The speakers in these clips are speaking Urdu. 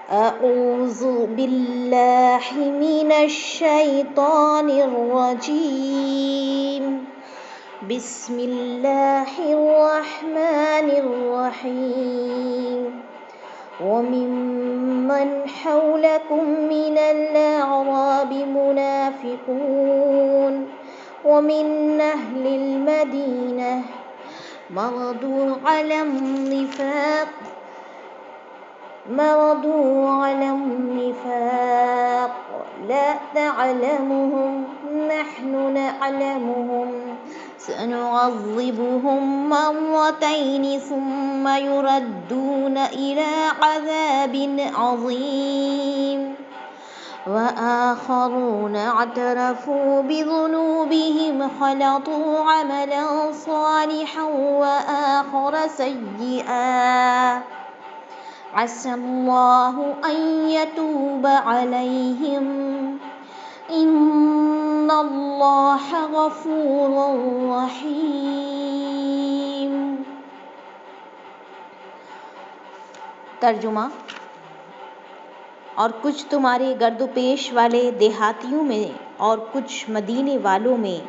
أعوذ بالله من الشيطان الرجيم بسم الله الرحمن الرحيم وممن حولكم من الأعراب منافقون ومن أهل المدينة مرضوا على النفاق لا تعلمهم نحن نعلمهم سنعذبهم مرتين ثم يردون إلى عذاب عظيم وآخرون اعترفوا بذنوبهم خلطوا عملا صالحا وآخر سيئا عسى الله أن يتوب عليهم إن الله غفور رحيم۔ ترجمہ: اور کچھ تمہارے گرد و پیش والے دیہاتیوں میں اور کچھ مدینے والوں میں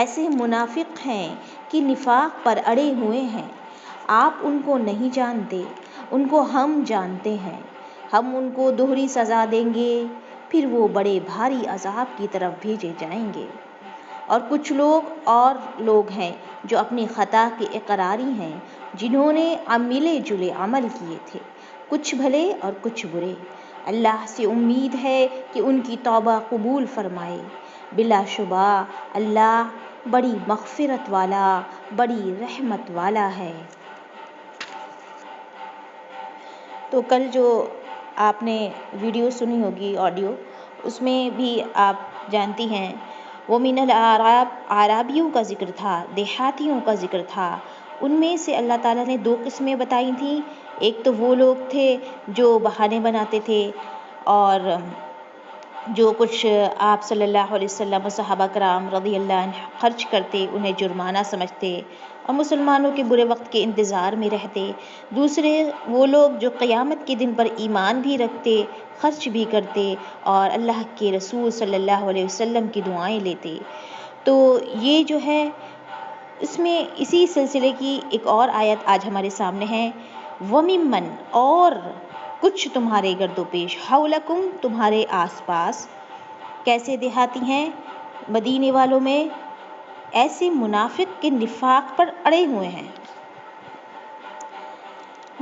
ایسے منافق ہیں کہ نفاق پر اڑے ہوئے ہیں۔ آپ ان کو نہیں جانتے، ان کو ہم جانتے ہیں۔ ہم ان کو دوہری سزا دیں گے، پھر وہ بڑے بھاری عذاب کی طرف بھیجے جائیں گے۔ اور کچھ لوگ ہیں جو اپنی خطا کے اقراری ہیں، جنہوں نے ملے جلے عمل کیے تھے، کچھ بھلے اور کچھ برے۔ اللہ سے امید ہے کہ ان کی توبہ قبول فرمائے۔ بلا شبہ اللہ بڑی مغفرت والا، بڑی رحمت والا ہے۔ تو کل جو آپ نے ویڈیو سنی ہوگی، آڈیو، اس میں بھی آپ جانتی ہیں وہ من العراب، عرابیوں کا ذکر تھا، دیہاتیوں کا ذکر تھا۔ ان میں سے اللہ تعالیٰ نے 2 قسمیں بتائی تھیں۔ ایک تو وہ لوگ تھے جو بہانے بناتے تھے اور جو کچھ آپ صلی اللہ علیہ وسلم و صحابہ کرام رضی اللہ عنہ خرچ کرتے انہیں جرمانہ سمجھتے اور مسلمانوں کے برے وقت کے انتظار میں رہتے۔ دوسرے وہ لوگ جو قیامت کے دن پر ایمان بھی رکھتے، خرچ بھی کرتے اور اللہ کے رسول صلی اللہ علیہ وسلم کی دعائیں لیتے۔ تو یہ جو ہے اس میں اسی سلسلے کی ایک اور آیت آج ہمارے سامنے ہے۔ وَمِمَّن، اور کچھ تمہارے گرد و پیش، حولکم، تمہارے آس پاس، کیسے دیہاتی ہیں؟ مدینے والوں میں ایسے منافق کے نفاق پر اڑے ہوئے ہیں۔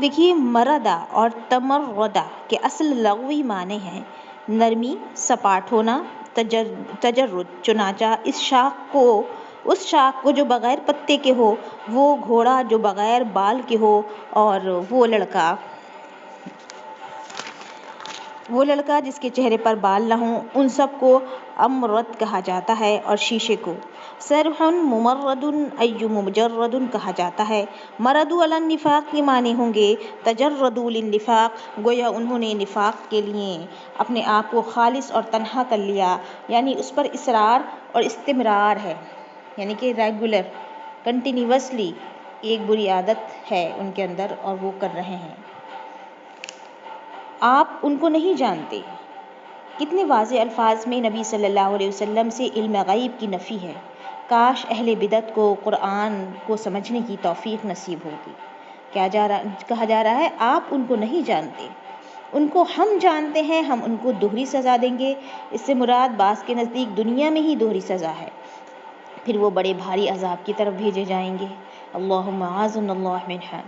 دیکھیے، مردہ اور تمردہ کے اصل لغوی معنی ہیں نرمی، سپاٹ ہونا، تجرد۔ چنانچہ اس شاخ کو جو بغیر پتے کے ہو، وہ گھوڑا جو بغیر بال کے ہو، اور وہ لڑکا جس کے چہرے پر بال نہ ہوں، ان سب کو امرد کہا جاتا ہے، اور شیشے کو سرح ممرد ای مجرد کہا جاتا ہے۔ مردوا علی النفاق کے معنی ہوں گے تجردوا للنفاق، گویا انہوں نے نفاق کے لیے اپنے آپ کو خالص اور تنہا کر لیا، یعنی اس پر اصرار اور استمرار ہے، یعنی کہ ریگولر، کنٹینیوسلی ایک بری عادت ہے ان کے اندر اور وہ کر رہے ہیں۔ آپ ان کو نہیں جانتے۔ کتنے واضح الفاظ میں نبی صلی اللہ علیہ وسلم سے علم غیب کی نفی ہے۔ کاش اہل بدعت کو قرآن کو سمجھنے کی توفیق نصیب ہوتی۔ کہا جا رہا ہے آپ ان کو نہیں جانتے، ان کو ہم جانتے ہیں، ہم ان کو دوہری سزا دیں گے۔ اس سے مراد بعض کے نزدیک دنیا میں ہی دوہری سزا ہے، پھر وہ بڑے بھاری عذاب کی طرف بھیجے جائیں گے۔ اللہم اعاذنا اللہ منہا۔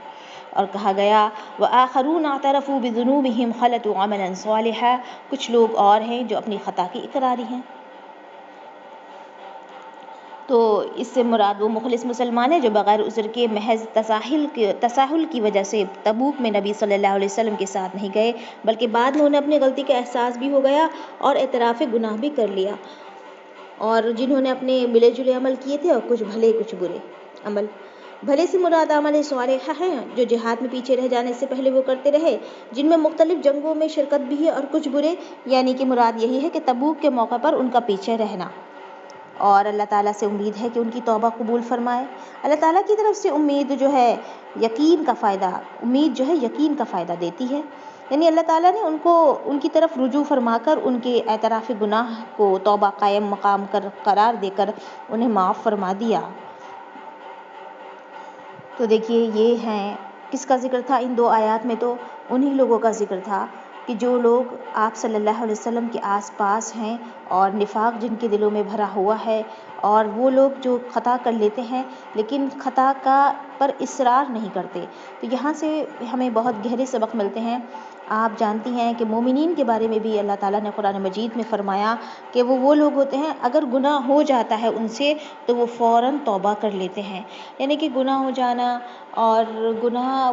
اور کہا گیا وآخرون اعترفوا بذنوبہم خلطوا عملا صالحا، کچھ لوگ اور ہیں جو اپنی خطا کی اقراری ہیں۔ تو اس سے مراد وہ مخلص مسلمان ہیں جو بغیر عذر کے محض تساہل کی وجہ سے تبوک میں نبی صلی اللہ علیہ وسلم کے ساتھ نہیں گئے، بلکہ بعد میں انہیں اپنی غلطی کا احساس بھی ہو گیا اور اعتراف گناہ بھی کر لیا، اور جنہوں نے اپنے ملے جلے عمل کیے تھے، اور کچھ بھلے کچھ برے عمل۔ بھلے سے مراد عمل صالح ہیں جو جہاد میں پیچھے رہ جانے سے پہلے وہ کرتے رہے، جن میں مختلف جنگوں میں شرکت بھی ہے، اور کچھ برے یعنی کہ مراد یہی ہے کہ تبوک کے موقع پر ان کا پیچھے رہنا، اور اللہ تعالیٰ سے امید ہے کہ ان کی توبہ قبول فرمائے۔ اللہ تعالیٰ کی طرف سے امید جو ہے یقین کا فائدہ دیتی ہے۔ یعنی اللہ تعالیٰ نے ان کو ان کی طرف رجوع فرما کر ان کے اعتراف گناہ کو توبہ قائم مقام قرار دے کر انہیں معاف فرما دیا۔ تو دیکھیے یہ ہیں، کس کا ذکر تھا ان 2 آیات میں؟ تو انہی لوگوں کا ذکر تھا کہ جو لوگ آپ صلی اللہ علیہ وسلم کے آس پاس ہیں اور نفاق جن کے دلوں میں بھرا ہوا ہے، اور وہ لوگ جو خطا کر لیتے ہیں لیکن خطا پر اصرار نہیں کرتے۔ تو یہاں سے ہمیں بہت گہرے سبق ملتے ہیں۔ آپ جانتی ہیں کہ مومنین کے بارے میں بھی اللہ تعالیٰ نے قرآن مجید میں فرمایا کہ وہ لوگ ہوتے ہیں اگر گناہ ہو جاتا ہے ان سے تو وہ فوراً توبہ کر لیتے ہیں۔ یعنی کہ گناہ ہو جانا اور گناہ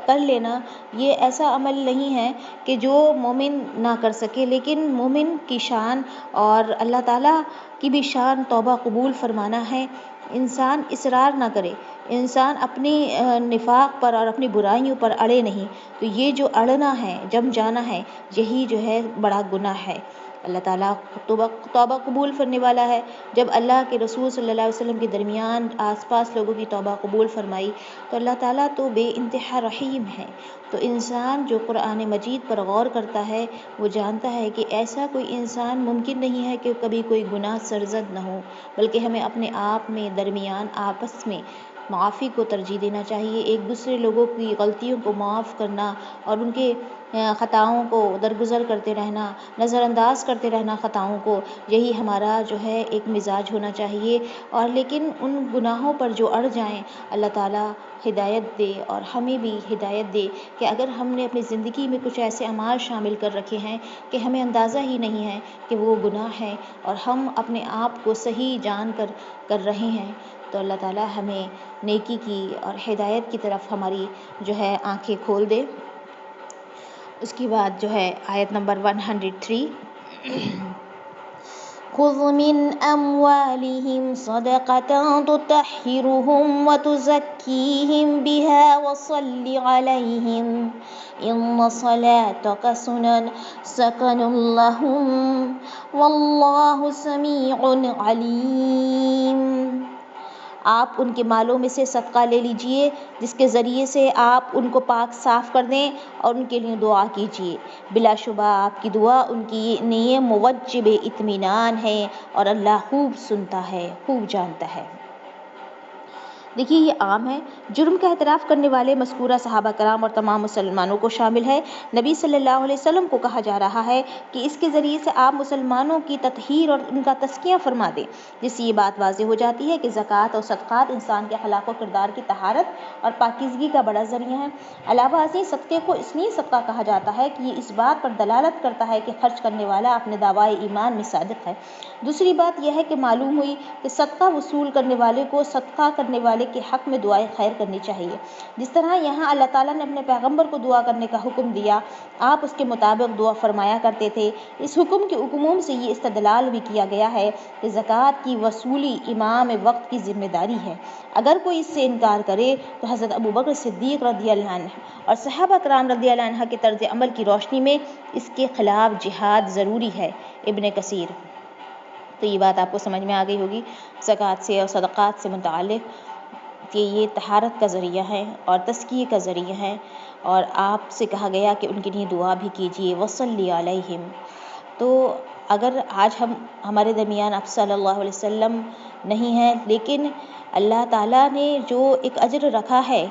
کر لینا یہ ایسا عمل نہیں ہے کہ جو مومن نہ کر سکے، لیکن مومن کی شان اور اللہ تعالیٰ کی بھی شان توبہ قبول فرمانا ہے۔ انسان اصرار نہ کرے، انسان اپنی نفاق پر اور اپنی برائیوں پر اڑے نہیں، تو یہ جو اڑنا ہے، جم جانا ہے، یہی جو ہے بڑا گناہ ہے۔ اللہ تعالیٰ توبہ قبول فرمانے والا ہے۔ جب اللہ کے رسول صلی اللہ علیہ وسلم کے درمیان آس پاس لوگوں کی توبہ قبول فرمائی تو اللہ تعالیٰ تو بے انتہا رحیم ہے۔ تو انسان جو قرآن مجید پر غور کرتا ہے وہ جانتا ہے کہ ایسا کوئی انسان ممکن نہیں ہے کہ کبھی کوئی گناہ سرزد نہ ہو، بلکہ ہمیں اپنے آپ میں درمیان آپس میں معافی کو ترجیح دینا چاہیے، ایک دوسرے لوگوں کی غلطیوں کو معاف کرنا اور ان کے خطاؤں کو درگزر کرتے رہنا، نظر انداز کرتے رہنا خطاؤں کو، یہی ہمارا جو ہے ایک مزاج ہونا چاہیے۔ اور لیکن ان گناہوں پر جو اڑ جائیں اللہ تعالیٰ ہدایت دے اور ہمیں بھی ہدایت دے کہ اگر ہم نے اپنی زندگی میں کچھ ایسے اعمال شامل کر رکھے ہیں کہ ہمیں اندازہ ہی نہیں ہے کہ وہ گناہ ہے اور ہم اپنے آپ کو صحیح جان کر رہے ہیں، تو اللہ تعالیٰ ہمیں نیکی کی اور ہدایت کی طرف ہماری جو ہے آنکھیں کھول دے۔ اس کے بعد جو ہے آیت نمبر 103، خُذْ مِنْ أَمْوَالِهِمْ صَدَقَةً تُطَهِّرُهُمْ وَتُزَكِّيهِمْ بِهَا وَصَلِّ عَلَيْهِمْ إِنَّ صَلَاتَكَ سَكَنٌ لَهُمْ وَاللَّهُ سَمِيعٌ عَلِيمٌ۔ آپ ان کے مالوں میں سے صدقہ لے لیجئے جس کے ذریعے سے آپ ان کو پاک صاف کر دیں اور ان کے لیے دعا کیجئے، بلا شبہ آپ کی دعا ان کی لیے موجب اطمینان ہے اور اللہ خوب سنتا ہے، خوب جانتا ہے۔ دیکھیے یہ عام ہے، جرم کا اعتراف کرنے والے مذکورہ صحابہ کرام اور تمام مسلمانوں کو شامل ہے۔ نبی صلی اللہ علیہ وسلم کو کہا جا رہا ہے کہ اس کے ذریعے سے آپ مسلمانوں کی تطہیر اور ان کا تزکیہ فرما دیں، جس سے یہ بات واضح ہو جاتی ہے کہ زکوٰۃ اور صدقات انسان کے اخلاق و کردار کی طہارت اور پاکیزگی کا بڑا ذریعہ ہیں۔ علاوہ ازیں صدقے کو اس لیے صدقہ کہا جاتا ہے کہ یہ اس بات پر دلالت کرتا ہے کہ خرچ کرنے والا اپنے دعویٰ ایمان میں صادق ہے۔ دوسری بات یہ ہے کہ معلوم ہوئی کہ صدقہ وصول کرنے والے کو صدقہ کرنے والے کے حق میں دعائے خیر کرنی چاہیے۔ جس طرح یہاں اللہ تعالیٰ نے اپنے پیغمبر کو دعا کرنے کا حکم دیا، آپ اس کے مطابق دعا فرمایا کرتے تھے۔ اس حکم کے عموم سے یہ استدلال بھی کیا گیا ہے کہ زکوٰۃ کی وصولی امام وقت کی ذمہ داری ہے۔ اگر کوئی اس سے انکار کرے تو حضرت ابوبکر صدیق رضی اللہ عنہ اور صحابہ کرام رضی اللہ عنہ کے طرز عمل کی روشنی میں اس کے خلاف جہاد ضروری ہے۔ ابن کثیر۔ تو یہ بات آپ کو سمجھ میں آ گئی ہوگی زکوٰۃ سے اور صدقات سے متعلق کہ یہ طہارت کا ذریعہ ہے اور تزکیے کا ذریعہ ہے، اور آپ سے کہا گیا کہ ان کے لیے دعا بھی کیجیے، وصلی علیہم۔ تو اگر آج ہمارے درمیان آپ صلی اللہ علیہ وسلم نہیں ہیں، لیکن اللہ تعالیٰ نے جو ایک اجر رکھا ہے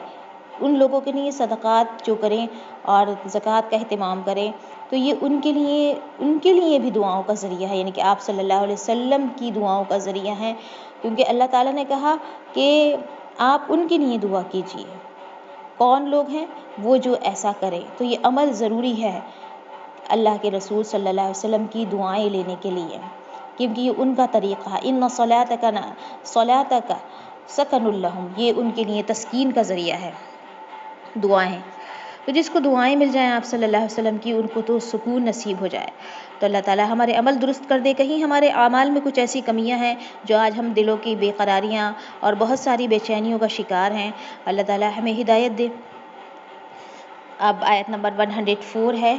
ان لوگوں کے لیے صدقات جو کریں اور زکوٰۃ کا اہتمام کریں، تو یہ ان کے لیے بھی دعاؤں کا ذریعہ ہے، یعنی کہ آپ صلی اللہ علیہ وسلم کی دعاؤں کا ذریعہ ہے، کیونکہ اللہ تعالیٰ نے کہا کہ آپ ان کے لیے دعا کیجیے۔ کون لوگ ہیں؟ وہ جو ایسا کریں۔ تو یہ عمل ضروری ہے اللہ کے رسول صلی اللہ علیہ وسلم کی دعائیں لینے کے لیے، کیونکہ یہ ان کا طریقہ ہے۔ ان صلاتک سکن لہم، یہ ان کے لیے تسکین کا ذریعہ ہے دعائیں۔ تو جس کو دعائیں مل جائیں آپ صلی اللہ علیہ وسلم کی، ان کو تو سکون نصیب ہو جائے۔ تو اللہ تعالیٰ ہمارے عمل درست کر دے۔ کہیں ہمارے اعمال میں کچھ ایسی کمیاں ہیں جو آج ہم دلوں کی بے قراریاں اور بہت ساری بے چینیوں کا شکار ہیں، اللہ تعالیٰ ہمیں ہدایت دے۔ اب آیت نمبر 104 ہے،